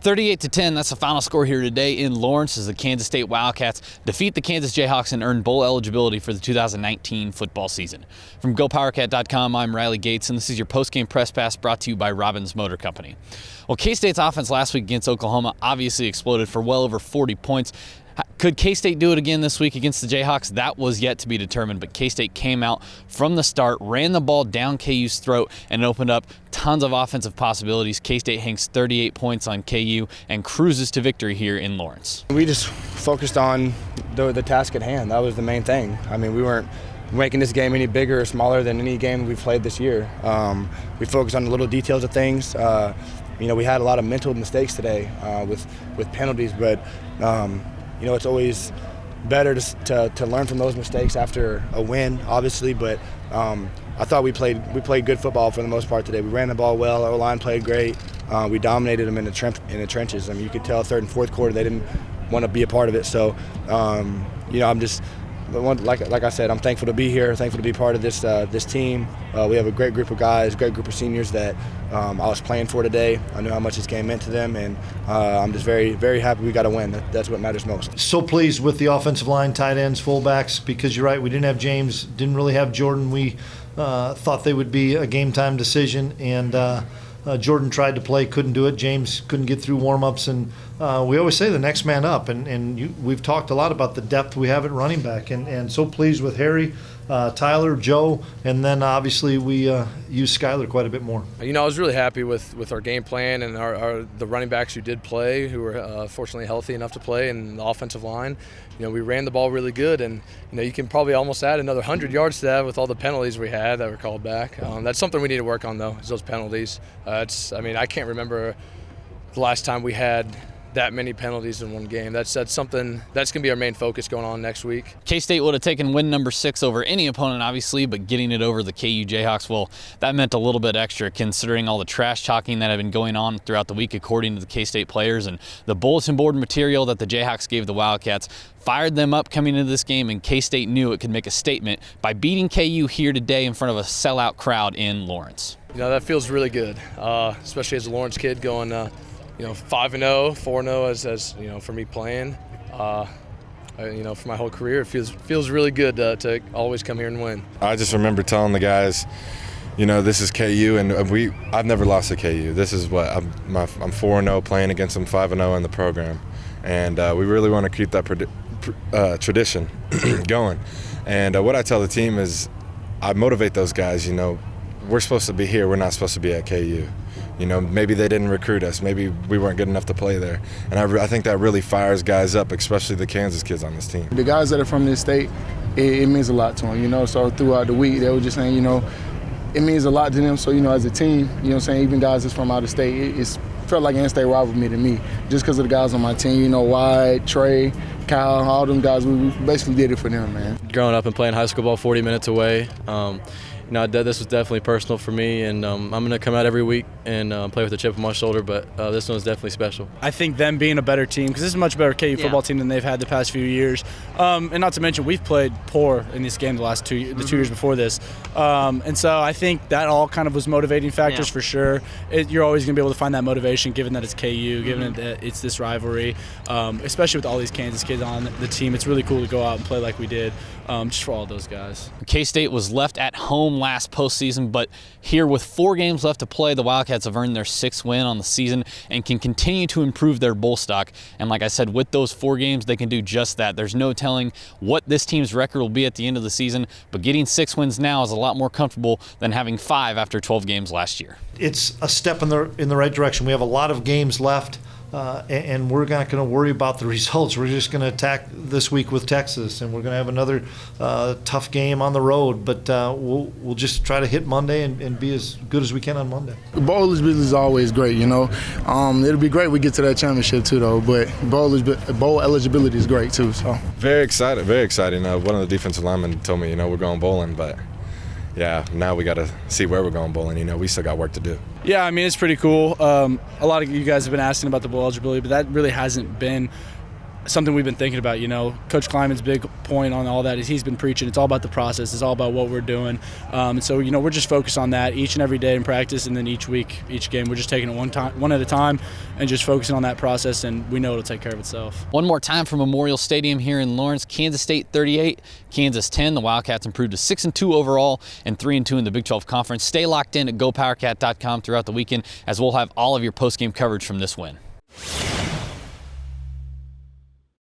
38-10, that's the final score here today in Lawrence as the Kansas State Wildcats defeat the Kansas Jayhawks and earn bowl eligibility for the 2019 football season. From GoPowerCat.com, I'm Riley Gates, and this is your postgame press pass brought to you by Robbins Motor Company. Well, K-State's offense last week against Oklahoma obviously exploded for well over 40 points. Could K-State do it again this week against the Jayhawks? That was yet to be determined, but K-State came out from the start, ran the ball down KU's throat, and opened up tons of offensive possibilities. K-State hangs 38 points on KU and cruises to victory here in Lawrence. We just focused on the task at hand. That was the main thing. I mean, we weren't making this game any bigger or smaller than any game we've played this year. We focused on the little details of things. We had a lot of mental mistakes today with penalties, but it's always better to learn from those mistakes after a win, obviously. But I thought we played good football for the most part today. We ran the ball well. Our line played great. We dominated them in the trenches. I mean, you could tell third and fourth quarter they didn't want to be a part of it. So, I'm just like I said, I'm thankful to be here. Thankful to be part of this team. We have a great group of guys, great group of seniors that I was playing for today. I knew how much this game meant to them, and I'm just very, very happy we got a win. That's what matters most. So pleased with the offensive line, tight ends, fullbacks, because you're right, we didn't have James, didn't really have Jordan. We thought they would be a game-time decision, and Jordan tried to play, couldn't do it. James couldn't get through warm-ups, and we always say the next man up, and we've talked a lot about the depth we have at running back, and so pleased with Harry, Tyler, Joe, and then obviously we use Skyler quite a bit more. I was really happy with our game plan and the running backs who did play, who were fortunately healthy enough to play, and the offensive line. We ran the ball really good, and you can probably almost add another 100 yards to that with all the penalties we had that were called back. That's something we need to work on, though, is those penalties. I can't remember the last time we had that many penalties in one game. That's something that's going to be our main focus going on next week. K-State would have taken win number 6 over any opponent, obviously, but getting it over the KU Jayhawks, well, that meant a little bit extra considering all the trash talking that had been going on throughout the week, according to the K-State players, and the bulletin board material that the Jayhawks gave the Wildcats fired them up coming into this game, and K-State knew it could make a statement by beating KU here today in front of a sellout crowd in Lawrence. That feels really good, especially as a Lawrence kid going 5-0, 4-0 as for me playing. For my whole career, it feels really good to always come here and win. I just remember telling the guys, this is KU, and I've never lost to KU. This is what I'm 4-0 playing against them, 5-0 in the program, and we really want to keep that tradition going. And what I tell the team is, I motivate those guys. We're supposed to be here. We're not supposed to be at KU. Maybe they didn't recruit us. Maybe we weren't good enough to play there. And I think that really fires guys up, especially the Kansas kids on this team. The guys that are from this state, it means a lot to them, So throughout the week, they were just saying, it means a lot to them. So, as a team, even guys that's from out of state, it felt like an in-state rivalry to me. Just because of the guys on my team, Wyatt, Trey, Kyle, all them guys, we basically did it for them, man. Growing up and playing high school ball 40 minutes away, this was definitely personal for me, and I'm going to come out every week and play with a chip on my shoulder, but this one's definitely special. I think them being a better team, because this is a much better KU football team than they've had the past few years. And not to mention, we've played poor in this game the 2 years before this. And so I think that all kind of was motivating factors for sure. You're always going to be able to find that motivation, given that it's KU, given that it's this rivalry, especially with all these Kansas kids on the team. It's really cool to go out and play like we did, just for all those guys. K-State was left at home last postseason, but here with 4 games left to play, the Wildcats have earned their 6th win on the season and can continue to improve their bowl stock. And like I said, with those 4 games, they can do just that. There's no telling what this team's record will be at the end of the season, but getting 6 wins now is a lot more comfortable than having 5 after 12 games last year. It's a step in the right direction. We have a lot of games left. And we're not going to worry about the results. We're just going to attack this week with Texas, and we're going to have another tough game on the road. But we'll just try to hit Monday and be as good as we can on Monday. Bowl eligibility is always great, It'll be great we get to that championship too, though. But bowl eligibility is great too. So very excited, very exciting. One of the defensive linemen told me, we're going bowling, but. Yeah, now we got to see where we're going bowling. We still got work to do. Yeah, it's pretty cool. A lot of you guys have been asking about the bowl eligibility, but that really hasn't been something we've been thinking about. Coach Kleiman's big point on all that is he's been preaching. It's all about the process. It's all about what we're doing. And so, we're just focused on that each and every day in practice, and then each week, each game, we're just taking it one at a time and just focusing on that process, and we know it'll take care of itself. One more time from Memorial Stadium here in Lawrence, Kansas State 38, Kansas 10. The Wildcats improved to 6-2 overall and 3-2 in the Big 12 Conference. Stay locked in at GoPowerCat.com throughout the weekend, as we'll have all of your post-game coverage from this win.